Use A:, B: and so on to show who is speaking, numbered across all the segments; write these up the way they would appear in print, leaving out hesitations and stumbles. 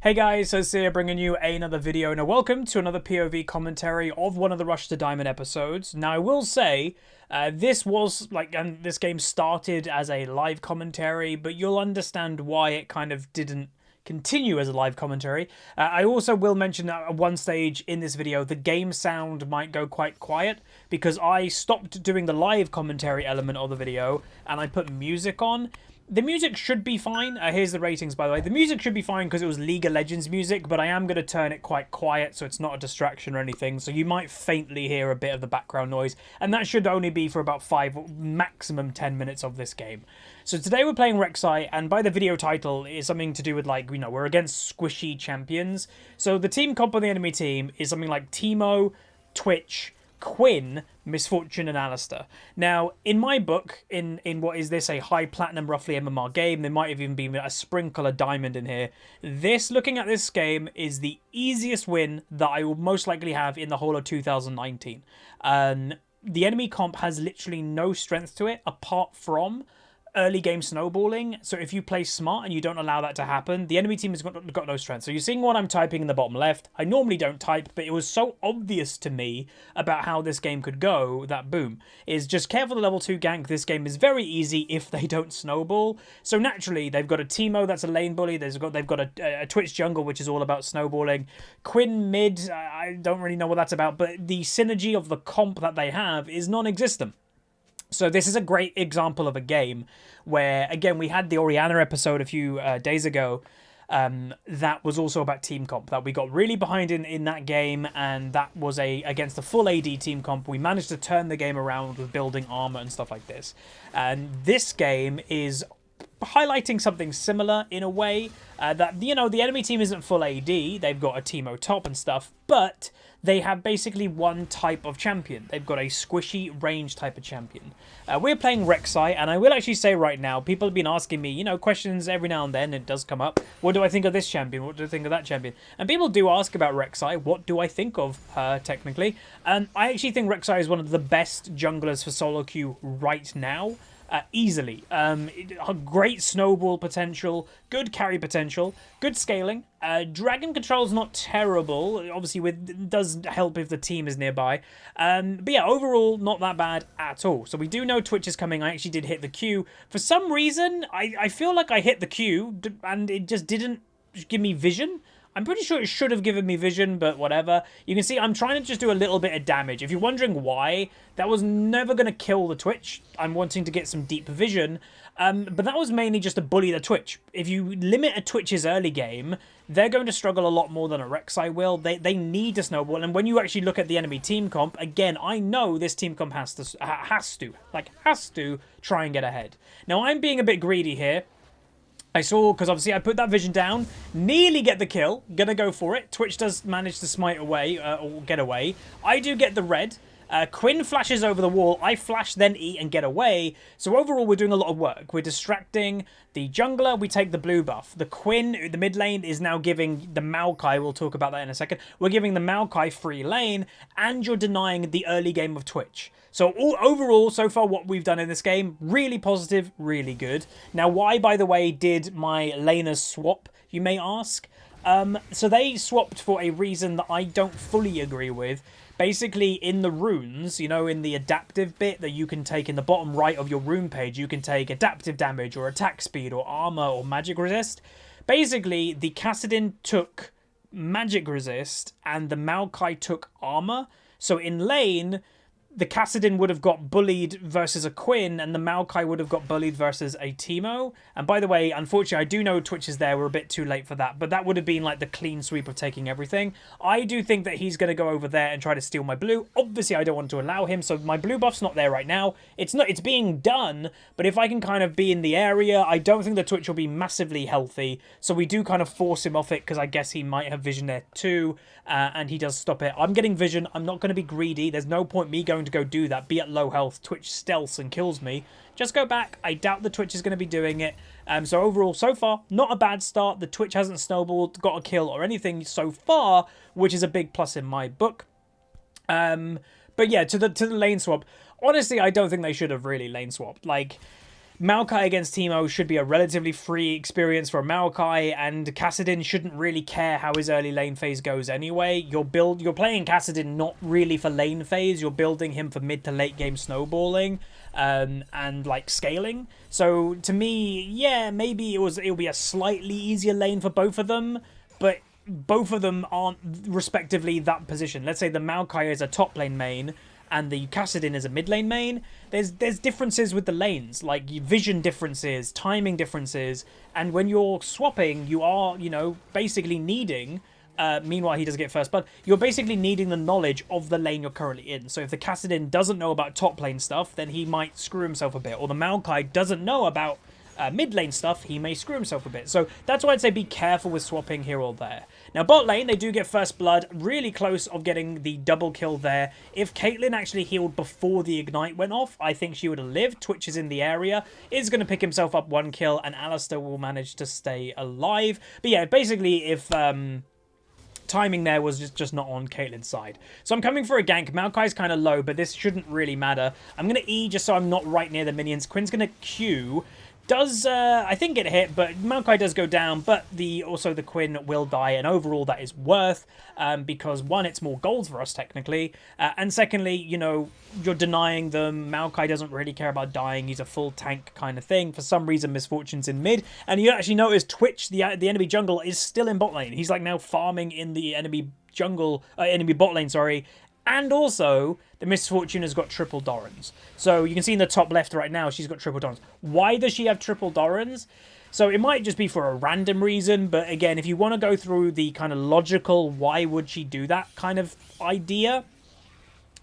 A: Hey guys, HuzzyGames bringing you another video and welcome to another POV commentary of one of the Rush to Diamond episodes. Now I will say, this game started as a live commentary, but you'll understand why it kind of didn't continue as a live commentary. I also will mention that at one stage in this video, the game sound might go quite quiet because I stopped doing the live commentary element of the video and I put music on. The music should be fine. Here's the ratings, by the way. The music should be fine because it was League of Legends music, but I am going to turn it quite quiet so it's not a distraction or anything. So you might faintly hear a bit of the background noise, and that should only be for about 5, maximum 10 minutes of this game. So today we're playing Rek'Sai, and by the video title, it's something to do with, like, you know, we're against squishy champions. So the team comp on the enemy team is something like Teemo, Twitch, Quinn, Misfortune, and Alistair. Now, in my book, in what is this, a high platinum, roughly MMR game, there might have even been a sprinkle of diamond in here. This, looking at this game, is the easiest win that I will most likely have in the whole of 2019. The enemy comp has literally no strength to it, apart from early game snowballing. So if you play smart and you don't allow that to happen, the enemy team has got no strength. So you're seeing what I'm typing in the bottom left. I normally don't type, but it was so obvious to me about how this game could go that boom, is just careful the level 2 gank. This game is very easy if they don't snowball. So naturally they've got a Teemo that's a lane bully. They've got a Twitch jungle, which is all about snowballing. Quinn mid, I don't really know what that's about, but the synergy of the comp that they have is non-existent. So this is a great example of a game where, again, we had the Orianna episode a few days ago that was also about team comp, that we got really behind in that game, and that was against a full AD team comp. We managed to turn the game around with building armor and stuff like this. And this game is highlighting something similar in a way, that, you know, the enemy team isn't full AD, they've got a Teemo top and stuff, but they have basically one type of champion. They've got a squishy range type of champion. We're playing Rek'Sai, and I will actually say right now, people have been asking me, you know, questions every now and then, it does come up. What do I think of this champion? What do I think of that champion? And people do ask about Rek'Sai. What do I think of her, technically? I actually think Rek'Sai is one of the best junglers for solo queue right now. Easily. A great snowball potential, good carry potential, good scaling. Dragon control's not terrible. Obviously, does help if the team is nearby. But yeah, overall, not that bad at all. So we do know Twitch is coming. I actually did hit the Q. For some reason, I feel like I hit the Q and it just didn't give me vision. I'm pretty sure it should have given me vision, but whatever. You can see I'm trying to just do a little bit of damage. If you're wondering why, that was never going to kill the Twitch. I'm wanting to get some deep vision. But that was mainly just to bully the Twitch. If you limit a Twitch's early game, they're going to struggle a lot more than a Rek'Sai will. They need to snowball. And when you actually look at the enemy team comp, again, I know this team comp has to try and get ahead. Now, I'm being a bit greedy here. I saw, because obviously I put that vision down, nearly get the kill, gonna go for it. Twitch does manage to smite away, or get away. I do get the red. Quinn flashes over the wall. I flash, then E, and get away. So overall, we're doing a lot of work. We're distracting the jungler. We take the blue buff. The Quinn, the mid lane, is now giving the Maokai. We'll talk about that in a second. We're giving the Maokai free lane, and you're denying the early game of Twitch. So overall, so far, what we've done in this game, really positive, really good. Now, why, by the way, did my laners swap, you may ask? So they swapped for a reason that I don't fully agree with. Basically, in the runes, you know, in the adaptive bit that you can take in the bottom right of your rune page, you can take adaptive damage or attack speed or armor or magic resist. Basically, the Kassadin took magic resist and the Maokai took armor. So in lane, the Kassadin would have got bullied versus a Quinn, and the Maokai would have got bullied versus a Teemo. And by the way, unfortunately, I do know Twitch is there. We're a bit too late for that. But that would have been like the clean sweep of taking everything. I do think that he's going to go over there and try to steal my blue. Obviously, I don't want to allow him. So my blue buff's not there right now. It's being done. But if I can kind of be in the area, I don't think the Twitch will be massively healthy. So we do kind of force him off it because I guess he might have vision there too. And he does stop it. I'm getting vision. I'm not going to be greedy. There's no point me going to go do that, be at low health. Twitch stealths and kills me. Just go back. I doubt the Twitch is going to be doing it. So overall, so far, not a bad start. The Twitch hasn't snowballed, got a kill or anything so far, which is a big plus in my book. But yeah, to the lane swap. Honestly, I don't think they should have really lane swapped. Like, Maokai against Teemo should be a relatively free experience for Maokai, and Kassadin shouldn't really care how his early lane phase goes anyway. You're playing Kassadin not really for lane phase, you're building him for mid to late game snowballing and like scaling. So to me, yeah, maybe it'll be a slightly easier lane for both of them, but both of them aren't respectively that position. Let's say the Maokai is a top lane main and the Kassadin is a mid lane main. There's differences with the lanes, like vision differences, timing differences, and when you're swapping, you are, you know, basically needing, meanwhile he doesn't get first blood, you're basically needing the knowledge of the lane you're currently in. So if the Kassadin doesn't know about top lane stuff, then he might screw himself a bit, or the Maokai doesn't know about mid lane stuff, he may screw himself a bit. So that's why I'd say be careful with swapping here or there. Now bot lane, they do get first blood, really close of getting the double kill there. If Caitlyn actually healed before the ignite went off, I think she would have lived. Twitch is in the area, is going to pick himself up 1 kill, and Alistar will manage to stay alive. But yeah, basically if timing there was just not on Caitlyn's side. So I'm coming for a gank. Maokai's kind of low, but this shouldn't really matter. I'm going to E just so I'm not right near the minions. Quinn's going to Q. Does, I think, get hit, but Maokai does go down, but also the Quinn will die, and overall that is worth, because one, it's more gold for us, technically, and secondly, you know, you're denying them. Maokai doesn't really care about dying. He's a full tank kind of thing. For some reason, Misfortune's in mid, and you actually notice Twitch, the enemy jungle, is still in bot lane. He's, like, now farming in the enemy jungle, enemy bot lane, sorry, and also, the Misfortune has got triple Dorans. So you can see in the top left right now, she's got triple Dorans. Why does she have triple Dorans? So it might just be for a random reason, but again, if you want to go through the kind of logical, why would she do that kind of idea,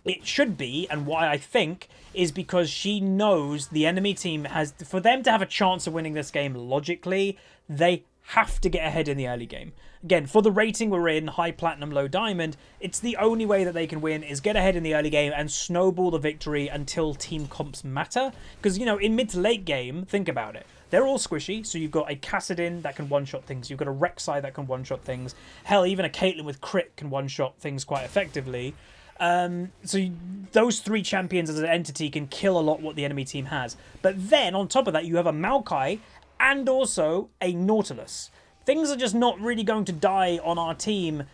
A: it should be, and why I think, is because she knows the enemy team has, for them to have a chance of winning this game logically, they have to get ahead in the early game. Again, for the rating we're in, high platinum, low diamond, it's the only way that they can win is get ahead in the early game and snowball the victory until team comps matter. Because, you know, in mid to late game, think about it. They're all squishy, so you've got a Kassadin that can one-shot things. You've got a Rek'Sai that can one-shot things. Hell, even a Caitlyn with crit can one-shot things quite effectively. Those 3 champions as an entity can kill a lot what the enemy team has. But then, on top of that, you have a Maokai and also a Nautilus. Things are just not really going to die on our team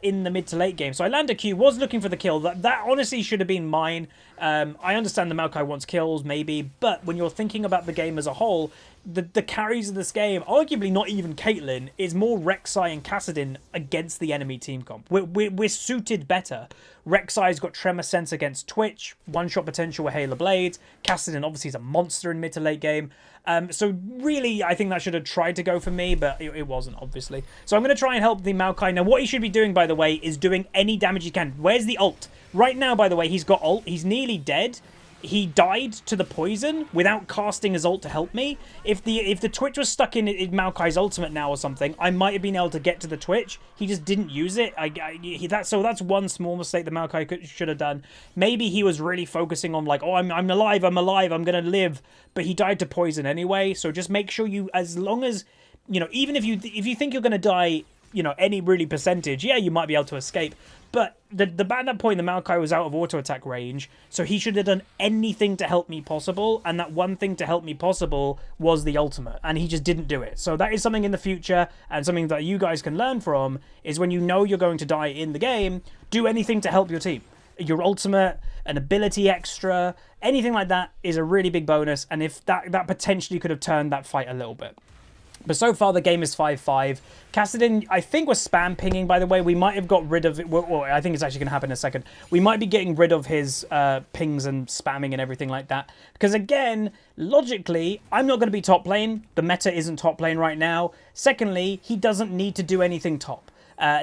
A: in the mid to late game. So I land a Q, was looking for the kill. That honestly should have been mine. I understand the Maokai wants kills, maybe, but when you're thinking about the game as a whole, the carries of this game, arguably not even Caitlyn, is more Rek'Sai and Kassadin against the enemy team comp. We're suited better. Rek'Sai's got Tremor Sense against Twitch, one-shot potential with Halo Blades. Kassadin obviously is a monster in mid to late game. So really, I think that should have tried to go for me, but it wasn't, obviously. So I'm going to try and help the Maokai. Now, what he should be doing, by the way, is doing any damage he can. Where's the ult? Right now, by the way, he's got ult. He's nearly dead. He died to the poison without casting his ult to help me. If the Twitch was stuck in Maokai's ultimate now or something, I might have been able to get to the Twitch. He just didn't use it. So that's one small mistake that Maokai should have done. Maybe he was really focusing on like, oh, I'm alive, I'm gonna live, but he died to poison anyway. So just make sure you, as long as, you know, even if you think you're gonna die, you know, any really percentage, yeah, you might be able to escape. But at that point, the Maokai was out of auto-attack range, so he should have done anything to help me possible, and that one thing to help me possible was the ultimate, and he just didn't do it. So that is something in the future, and something that you guys can learn from, is when you know you're going to die in the game, do anything to help your team. Your ultimate, an ability extra, anything like that is a really big bonus, and if that potentially could have turned that fight a little bit. But so far, the game is 5-5. Kassadin, I think, was spam pinging, by the way. We might have got rid of it. Well, I think it's actually going to happen in a second. We might be getting rid of his pings and spamming and everything like that. Because, again, logically, I'm not going to be top lane. The meta isn't top lane right now. Secondly, he doesn't need to do anything top.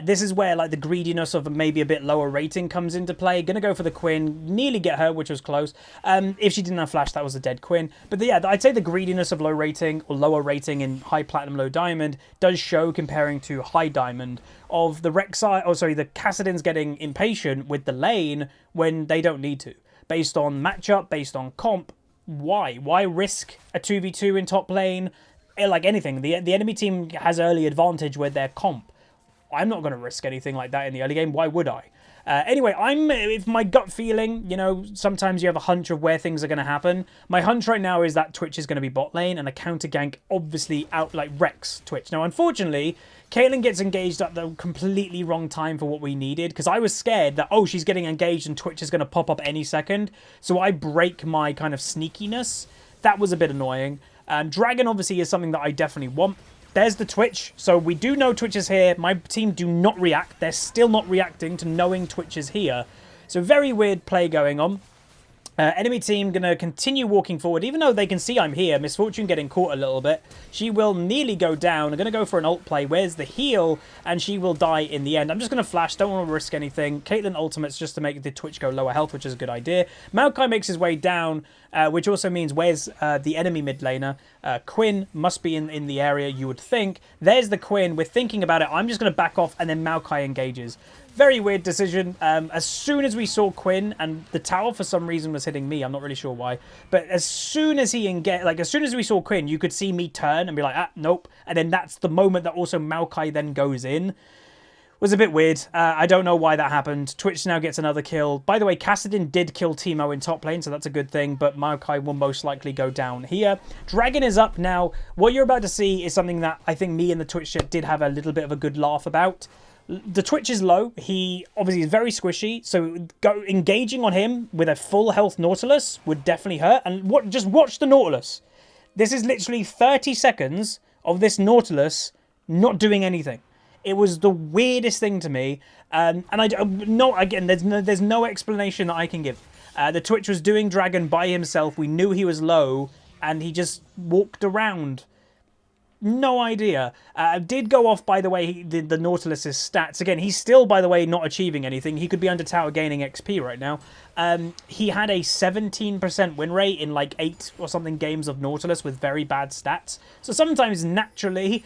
A: This is where like the greediness of maybe a bit lower rating comes into play. Gonna go for the Quinn, nearly get her, which was close. If she didn't have flash, that was a dead Quinn. But yeah, I'd say the greediness of low rating or lower rating in high platinum, low diamond does show comparing to high diamond of the Rek'Sai, the Kassadin's getting impatient with the lane when they don't need to. Based on matchup, based on comp, why? Why risk a 2v2 in top lane? Like anything, the enemy team has early advantage with their comp. I'm not going to risk anything like that in the early game. Why would I? Anyway, if my gut feeling, you know, sometimes you have a hunch of where things are going to happen. My hunch right now is that Twitch is going to be bot lane and a counter gank obviously out like wrecks Twitch. Now, unfortunately, Caitlyn gets engaged at the completely wrong time for what we needed, because I was scared that, oh, she's getting engaged and Twitch is going to pop up any second. So I break my kind of sneakiness. That was a bit annoying. Dragon obviously is something that I definitely want. There's the Twitch. So we do know Twitch is here. My team do not react. They're still not reacting to knowing Twitch is here. So very weird play going on. Enemy team going to continue walking forward, even though they can see I'm here. Misfortune getting caught a little bit. She will nearly go down. I'm going to go for an ult play. Where's the heal? And she will die in the end. I'm just going to flash. Don't want to risk anything. Caitlyn ultimates just to make the Twitch go lower health, which is a good idea. Maokai makes his way down, which also means where's the enemy mid laner? Quinn must be in the area, you would think. There's the Quinn. We're thinking about it. I'm just going to back off, and then Maokai engages. Very weird decision. As soon as we saw Quinn, and the tower for some reason was hitting me, I'm not really sure why, but as soon as as soon as we saw Quinn, you could see me turn and be like, ah, nope. And then that's the moment that also Maokai then goes in. Was a bit weird. I don't know why that happened. Twitch now gets another kill. By the way, Kassadin did kill Teemo in top lane, so that's a good thing, but Maokai will most likely go down here. Dragon is up now. What you're about to see is something that I think me and the Twitch chat did have a little bit of a good laugh about. The Twitch is low. He obviously is very squishy, so engaging on him with a full health Nautilus would definitely hurt. And just watch the Nautilus. This is literally 30 seconds of this Nautilus not doing anything. It was the weirdest thing to me, and again, there's no explanation that I can give. The Twitch was doing Dragon by himself. We knew he was low, and he just walked around. No idea. Did go off, by the way, the Nautilus's stats. Again, he's still, by the way, not achieving anything. He could be under tower gaining XP right now. He had a 17% win rate in like 8 or something games of Nautilus with very bad stats. So sometimes, naturally,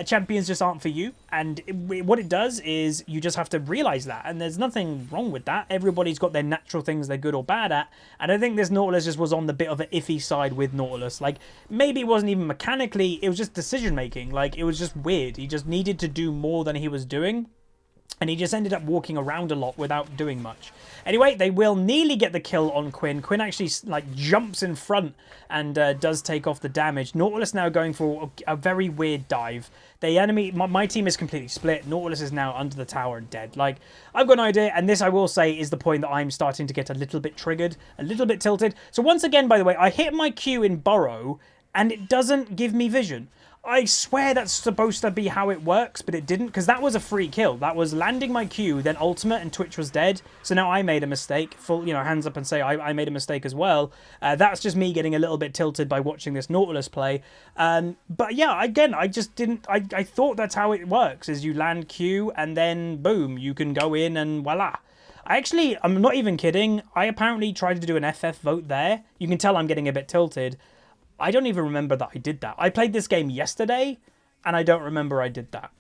A: champions just aren't for you. And what it does is you just have to realize that. And there's nothing wrong with that. Everybody's got their natural things they're good or bad at. And I think this Nautilus just was on the bit of an iffy side with Nautilus. Like, maybe it wasn't even mechanically, it was just decision making. Like, it was just weird. He just needed to do more than he was doing. And he just ended up walking around a lot without doing much. Anyway, they will nearly get the kill on Quinn. Quinn actually like jumps in front and does take off the damage. Nautilus now going for a very weird dive. The enemy, my team is completely split. Nautilus is now under the tower and dead. Like, I've got an idea, and this I will say is the point that I'm starting to get a little bit triggered, a little bit tilted. So once again, by the way, I hit my Q in Burrow, and it doesn't give me vision. I swear that's supposed to be how it works, but it didn't, because that was a free kill. That was landing my Q, then ultimate, and Twitch was dead. So now I made a mistake. Full, you know, hands up and say I made a mistake as well. That's just me getting a little bit tilted by watching this Nautilus play. But yeah, again, I just didn't... I thought that's how it works, is you land Q, and then boom, you can go in and voila. I'm not even kidding. I apparently tried to do an FF vote there. You can tell I'm getting a bit tilted. I don't even remember that I did that. I played this game yesterday, and I don't remember I did that.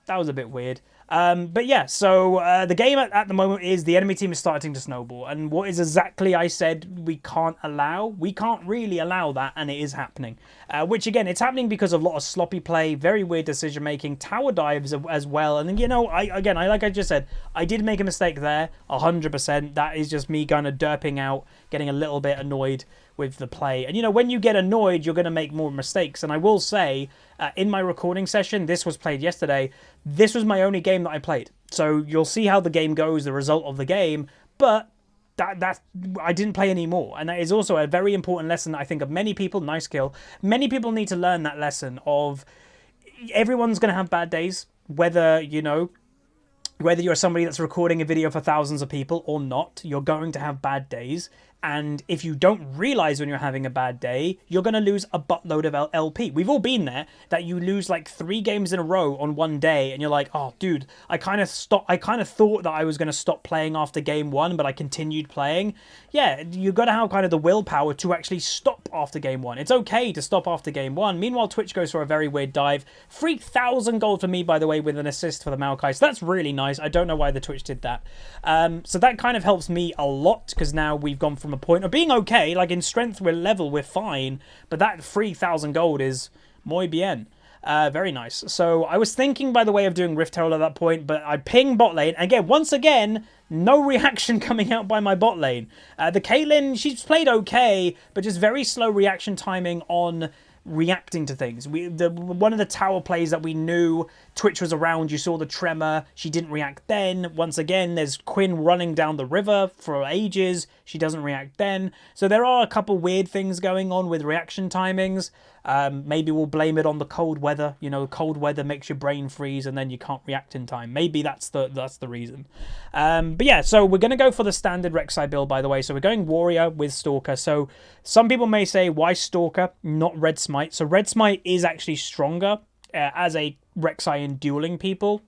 A: That was a bit weird. But yeah, so the game at the moment is the enemy team is starting to snowball. And what is exactly I said we can't allow? We can't really allow that, and it is happening. Which, again, it's happening because of a lot of sloppy play, very weird decision-making, tower dives as well. And then, you know, like I just said, I did make a mistake there, 100%. That is just me kind of derping out, getting a little bit annoyed with the play. And, you know, when you get annoyed, you're going to make more mistakes. And I will say, in my recording session, this was played yesterday, this was my only game that I played. So you'll see how the game goes, the result of the game, but I didn't play anymore. And that is also a very important lesson, I think, of many people. Nice kill. Many people need to learn that lesson of everyone's going to have bad days, whether, you know, whether you're somebody that's recording a video for thousands of people or not, you're going to have bad days. And if you don't realize when you're having a bad day, you're going to lose a buttload of LP. We've all been there, that you lose like 3 games in a row on one day, and you're like, oh, dude, I kind of thought that I was going to stop playing after game 1, but I continued playing. Yeah, you've got to have kind of the willpower to actually stop after game 1. It's okay to stop after game 1. Meanwhile, Twitch goes for a very weird dive. 3,000 gold for me, by the way, with an assist for the Maokai. So that's really nice. I don't know why the Twitch did that. So that kind of helps me a lot, because now we've gone from a point of being okay, like in strength we're level, we're fine, but that 3,000 gold is muy bien. Very nice. So I was thinking, by the way, of doing Rift Herald at that point, but I ping bot lane. Again, once again, no reaction coming out by my bot lane. The Caitlyn, she's played okay, but just very slow reaction timing on reacting to things. One of the tower plays that we knew Twitch was around, you saw the tremor, she didn't react then. Once again, there's Quinn running down the river for ages, she doesn't react then. So there are a couple weird things going on with reaction timings. Maybe we'll blame it on the cold weather. You know, cold weather makes your brain freeze and then you can't react in time. Maybe that's the reason. But yeah, so we're going to go for the standard Rek'Sai build, by the way. So we're going Warrior with Stalker. So some people may say, why Stalker, not Red Smite? So Red Smite is actually stronger as a Rek'Sai in dueling people,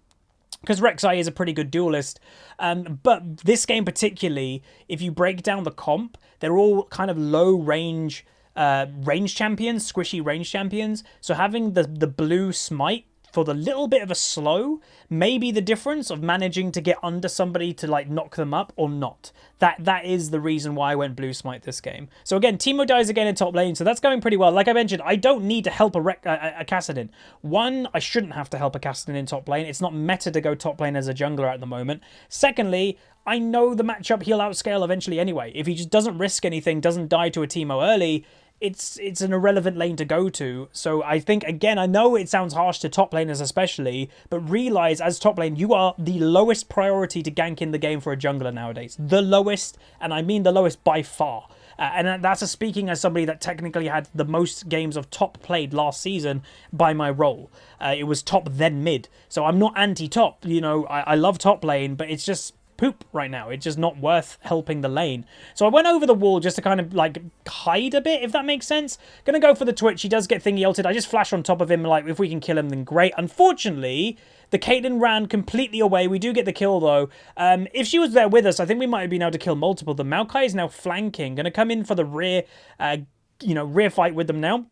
A: because Rek'Sai is a pretty good duelist. But this game particularly, if you break down the comp, they're all kind of low range champions, squishy range champions. So having the blue smite for the little bit of a slow may be the difference of managing to get under somebody to like knock them up or not. That is the reason why I went blue smite this game. So again, Teemo dies again in top lane, so that's going pretty well. Like I mentioned, I don't need to help a Kassadin. One, I shouldn't have to help a Kassadin in top lane. It's not meta to go top lane as a jungler at the moment. Secondly, I know the matchup he'll outscale eventually anyway. If he just doesn't risk anything, doesn't die to a Teemo early, it's an irrelevant lane to go to. So I think, again, I know it sounds harsh to top laners especially, but realize as top lane, you are the lowest priority to gank in the game for a jungler nowadays. The lowest, and I mean the lowest by far. And that's speaking as somebody that technically had the most games of top played last season by my role. It was top then mid. So I'm not anti-top, you know, I love top lane, but it's just poop right now. It's just not worth helping the lane. So I went over the wall just to kind of like hide a bit, if that makes sense. Gonna go for the Twitch. He does get thingy ulted. I just flash on top of him, like if we can kill him then great. Unfortunately, the Caitlyn ran completely away. We do get the kill though. If she was there with us, I think we might have been able to kill multiple. The Maokai is now flanking. Gonna come in for the rear, rear fight with them now.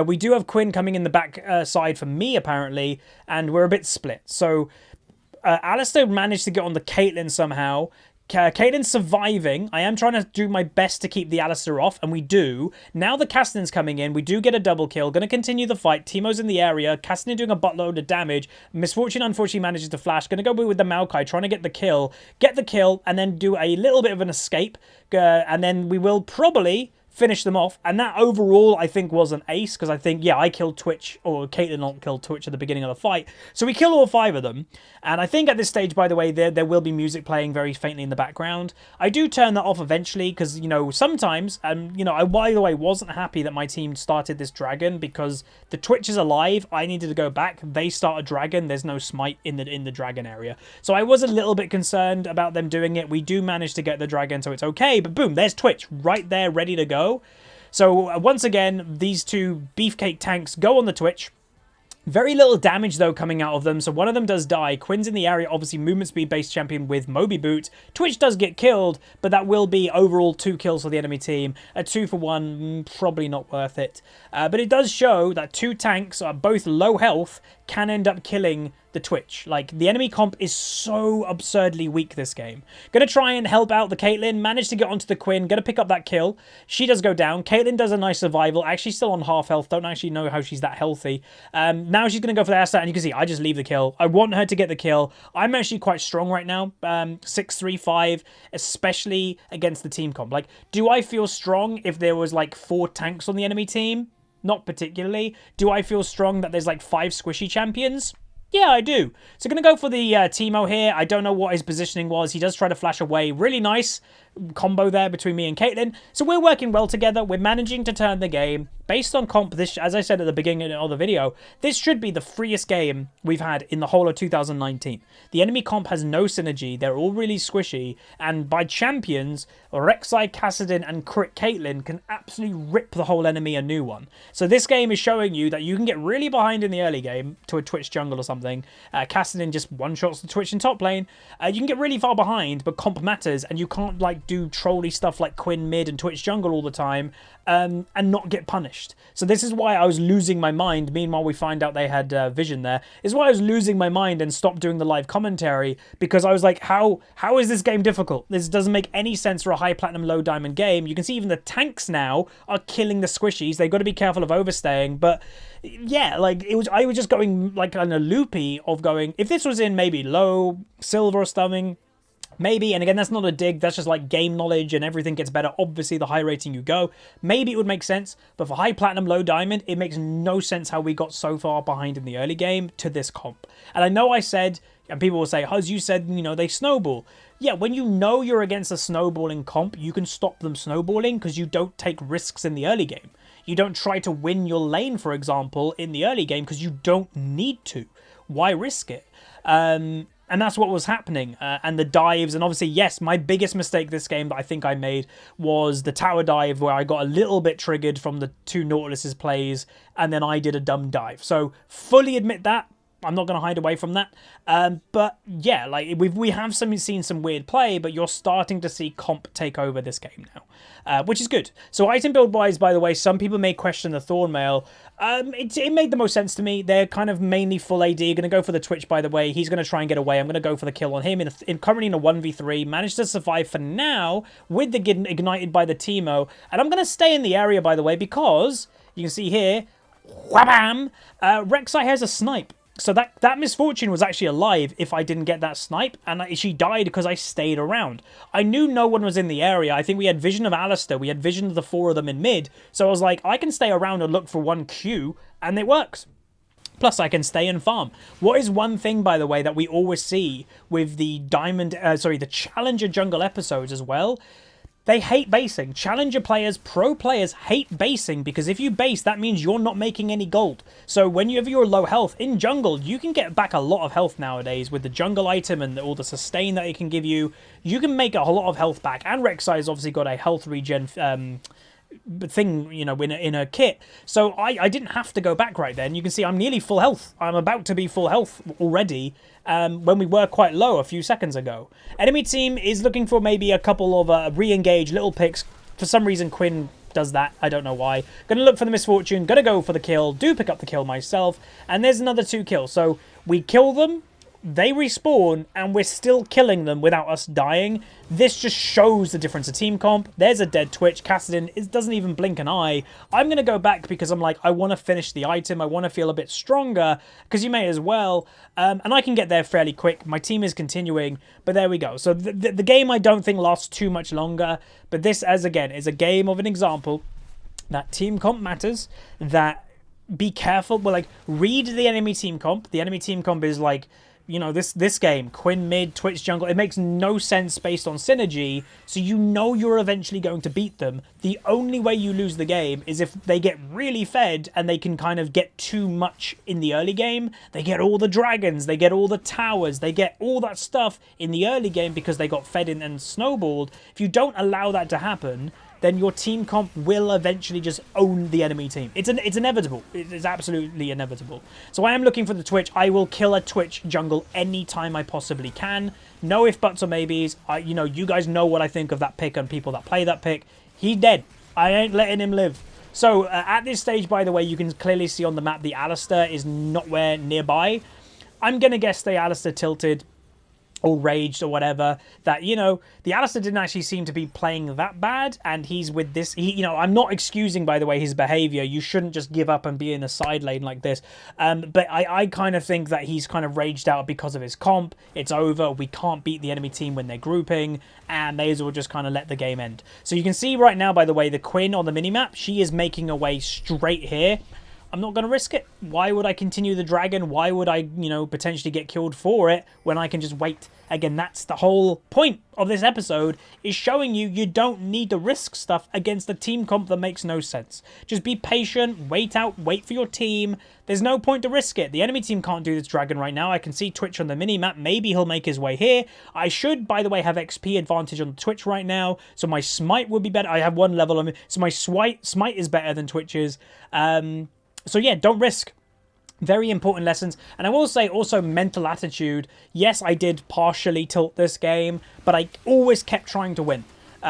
A: We do have Quinn coming in the back side for me apparently, and we're a bit split. So Alistair managed to get on the Caitlyn somehow. Caitlyn's surviving. I am trying to do my best to keep the Alistair off, and we do. Now the Kassadin's coming in. We do get a double kill. Going to continue the fight. Teemo's in the area. Kassadin doing a buttload of damage. Misfortune, unfortunately, manages to flash. Going to go with the Maokai, trying to get the kill. Get the kill, and then do a little bit of an escape. And then we will probably finish them off, and that overall I think was an ace, because I think, yeah, I killed Twitch, or Caitlyn killed Twitch at the beginning of the fight, so we kill all 5 of them. And I think at this stage, by the way, there will be music playing very faintly in the background. I do turn that off eventually, because, you know, sometimes, I, by the way, wasn't happy that my team started this dragon, because the Twitch is alive, I needed to go back, they start a dragon, there's no smite in the dragon area. So I was a little bit concerned about them doing it. We do manage to get the dragon, so it's okay, but boom, there's Twitch, right there, ready to go. So once again, these 2 beefcake tanks go on the Twitch. Very little damage, though, coming out of them. So one of them does die. Quinn's in the area, obviously movement speed based champion with Moby Boot. Twitch does get killed, but that will be overall 2 kills for the enemy team. A 2 for 1, probably not worth it. But it does show that 2 tanks are both low health, can end up killing the Twitch. Like, the enemy comp is so absurdly weak this game. Gonna try and help out the Caitlyn. Managed to get onto the Quinn. Gonna pick up that kill. She does go down. Caitlyn does a nice survival. Actually still on half health. Don't actually know how she's that healthy. Now she's gonna go for the Asset, and you can see I just leave the kill. I want her to get the kill. I'm actually quite strong right now. 6-3-5, especially against the team comp. Like, do I feel strong if there was like 4 tanks on the enemy team? Not particularly. Do I feel strong that there's like 5 squishy champions? Yeah, I do. So going to go for the Teemo here. I don't know what his positioning was. He does try to flash away. Really nice combo there between me and Caitlyn. So we're working well together. We're managing to turn the game. Based on comp, this, as I said at the beginning of the video, this should be the freest game we've had in the whole of 2019. The enemy comp has no synergy. They're all really squishy. And by champions, Rek'Sai, Kassadin, and Crit Caitlyn can absolutely rip the whole enemy a new one. So this game is showing you that you can get really behind in the early game to a Twitch jungle or something. Kassadin just one-shots the Twitch in top lane. You can get really far behind, but comp matters, and you can't like do trolly stuff like Quinn mid and Twitch jungle all the time and not get punished. vanished. So this is why I was losing my mind. Meanwhile, we find out they had vision there. This is why I was losing my mind and stopped doing the live commentary, because I was like, how is this game difficult? This doesn't make any sense for a high platinum, low diamond game. You can see even the tanks now are killing the squishies. They've got to be careful of overstaying. But yeah, like I was just going like on a loopy of going, if this was in maybe low silver or something, maybe, and again, that's not a dig, that's just like game knowledge and everything gets better, obviously, the high rating you go. Maybe it would make sense, but for high platinum, low diamond, it makes no sense how we got so far behind in the early game to this comp. And I know I said, and people will say, Huz, you said, you know, they snowball. Yeah, when you know you're against a snowballing comp, you can stop them snowballing because you don't take risks in the early game. You don't try to win your lane, for example, in the early game because you don't need to. Why risk it? And that's what was happening. And the dives, and obviously, yes, my biggest mistake this game that I think I made was the tower dive, where I got a little bit triggered from the two Nautilus's plays, and then I did a dumb dive. So fully admit that. I'm not going to hide away from that. But yeah, like we have seen some weird play, but you're starting to see comp take over this game now, which is good. So item build wise, by the way, some people may question the Thorn Mail. It made the most sense to me. They're kind of mainly full AD. Going to go for the Twitch, by the way. He's going to try and get away. I'm going to go for the kill on him currently in a 1v3. Managed to survive for now with the getting ignited by the Teemo. And I'm going to stay in the area, by the way, because you can see here, whabam, Rek'Sai has a snipe. So that misfortune was actually alive if I didn't get that snipe, and she died because I stayed around. I knew no one was in the area. I think we had vision of Alistair. We had vision of the four of them in mid. So I was like, I can stay around and look for one Q, and it works. Plus, I can stay and farm. What is one thing, by the way, that we always see with the the Challenger jungle episodes as well? They hate basing. Challenger players, pro players hate basing, because if you base, that means you're not making any gold. So when you have your low health in jungle, you can get back a lot of health nowadays with the jungle item and all the sustain that it can give you. You can make a lot of health back. And Rek'Sai has obviously got a health regen thing, you know, in a kit. So I didn't have to go back right then. You can see I'm nearly full health. I'm about to be full health already. When we were quite low a few seconds ago. Enemy team is looking for maybe a couple of re-engage little picks. For some reason, Quinn does that. I don't know why. Gonna look for the misfortune. Gonna go for the kill. Do pick up the kill myself. And there's another 2 kills. So we kill them. They respawn, and we're still killing them without us dying. This just shows the difference of team comp. There's a dead Twitch. Kassadin doesn't even blink an eye. I'm going to go back because I'm like, I want to finish the item. I want to feel a bit stronger, because you may as well. And I can get there fairly quick. My team is continuing, but there we go. So the game, I don't think, lasts too much longer. But this, as again, is a game of an example that team comp matters, that be careful. Well, like, read the enemy team comp. The enemy team comp is like, you know, this game, Quinn mid, Twitch jungle, it makes no sense based on synergy, so you know you're eventually going to beat them. The only way you lose the game is if they get really fed and they can kind of get too much in the early game. They get all the dragons, they get all the towers, they get all that stuff in the early game because they got fed in and snowballed. If you don't allow that to happen, then your team comp will eventually just own the enemy team. It's inevitable. It is absolutely inevitable. So I am looking for the Twitch. I will kill a Twitch jungle anytime I possibly can. No if, buts, or maybes. You know, you guys know what I think of that pick and people that play that pick. He's dead. I ain't letting him live. So at this stage, by the way, you can clearly see on the map the Alistair is nowhere nearby. I'm going to guess the Alistair tilted or raged or whatever, that, you know, the Alistair didn't actually seem to be playing that bad, and he's with this, you know, I'm not excusing, by the way, his behavior. You shouldn't just give up and be in a side lane like this, but I kind of think that he's kind of raged out because of his comp. It's over. We can't beat the enemy team when they're grouping, and they will just kind of let the game end. So you can see right now, by the way, the Quinn on the minimap, she is making her way straight here. I'm not going to risk it. Why would I continue the dragon? Why would I, you know, potentially get killed for it when I can just wait? Again, that's the whole point of this episode, is showing you don't need to risk stuff against a team comp that makes no sense. Just be patient, wait out, wait for your team. There's no point to risk it. The enemy team can't do this dragon right now. I can see Twitch on the mini-map. Maybe he'll make his way here. I should, by the way, have XP advantage on Twitch right now, so my smite would be better. I have 1 level on me, so my smite is better than Twitch's. So yeah, don't risk. Very important lessons. And I will say also mental attitude. Yes, I did partially tilt this game, but I always kept trying to win.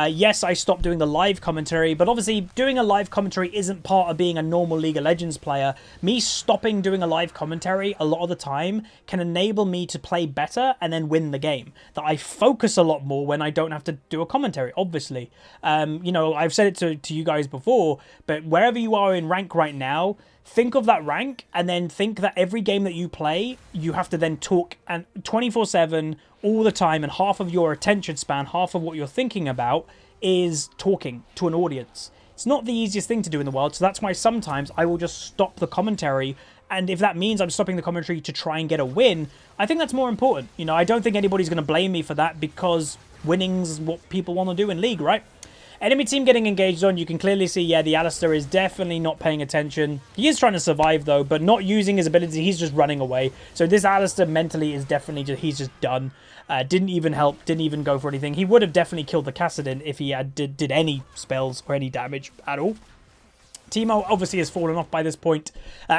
A: Yes, I stopped doing the live commentary, but obviously doing a live commentary isn't part of being a normal League of Legends player. Me stopping doing a live commentary a lot of the time can enable me to play better and then win the game. That I focus a lot more when I don't have to do a commentary, obviously. You know, I've said it to you guys before, but wherever you are in rank right now, think of that rank and then think that every game that you play, you have to then talk and 24/7 all the time, and half of your attention span, half of what you're thinking about is talking to an audience. It's not the easiest thing to do in the world, so that's why sometimes I will just stop the commentary, and if that means I'm stopping the commentary to try and get a win, I think that's more important. You know, I don't think anybody's going to blame me for that because winning's what people want to do in League, right? Enemy team getting engaged on, you can clearly see, yeah, the Alistair is definitely not paying attention. He is trying to survive, though, but not using his ability. He's just running away. So this Alistair mentally is definitely just, he's just done. Didn't even help, didn't even go for anything. He would have definitely killed the Kassadin if he had did any spells or any damage at all. Teemo obviously has fallen off by this point.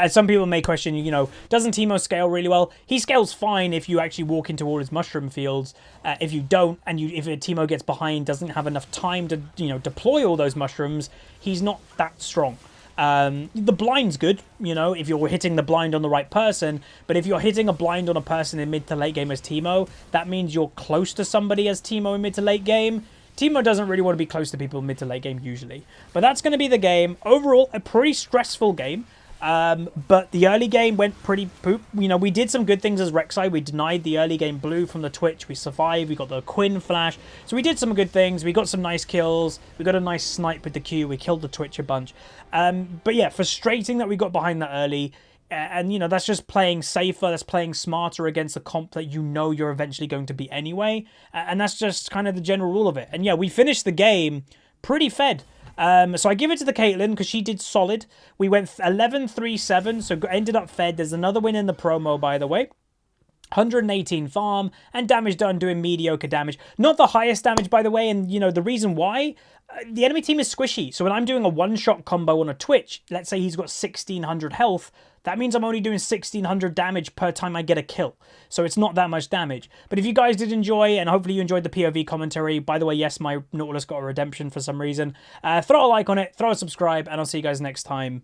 A: Some people may question, you know, doesn't Teemo scale really well? He scales fine if you actually walk into all his mushroom fields. If you don't, and if Teemo gets behind, doesn't have enough time to, you know, deploy all those mushrooms, he's not that strong. The blind's good, you know, if you're hitting the blind on the right person, but if you're hitting a blind on a person in mid to late game as Teemo, that means you're close to somebody as Teemo in mid to late game. Teemo doesn't really want to be close to people mid to late game usually. But that's going to be the game. Overall, a pretty stressful game. But the early game went pretty poop. You know, we did some good things as Rek'Sai. We denied the early game blue from the Twitch. We survived. We got the Quinn flash. So we did some good things. We got some nice kills. We got a nice snipe with the Q. We killed the Twitch a bunch. But yeah, frustrating that we got behind that early. And, you know, that's just playing safer. That's playing smarter against a comp that you know you're eventually going to beat anyway. And that's just kind of the general rule of it. And yeah, we finished the game pretty fed. So I give it to the Caitlyn because she did solid. We went 11-3-7, so ended up fed. There's another win in the promo, by the way. 118 farm and damage done doing mediocre damage. Not the highest damage, by the way, and you know the reason why? The enemy team is squishy. So when I'm doing a one-shot combo on a Twitch, let's say he's got 1600 health, that means I'm only doing 1600 damage per time I get a kill. So it's not that much damage. But if you guys did enjoy, and hopefully you enjoyed the POV commentary, by the way, yes, my Nautilus got a redemption for some reason, throw a like on it, throw a subscribe, and I'll see you guys next time.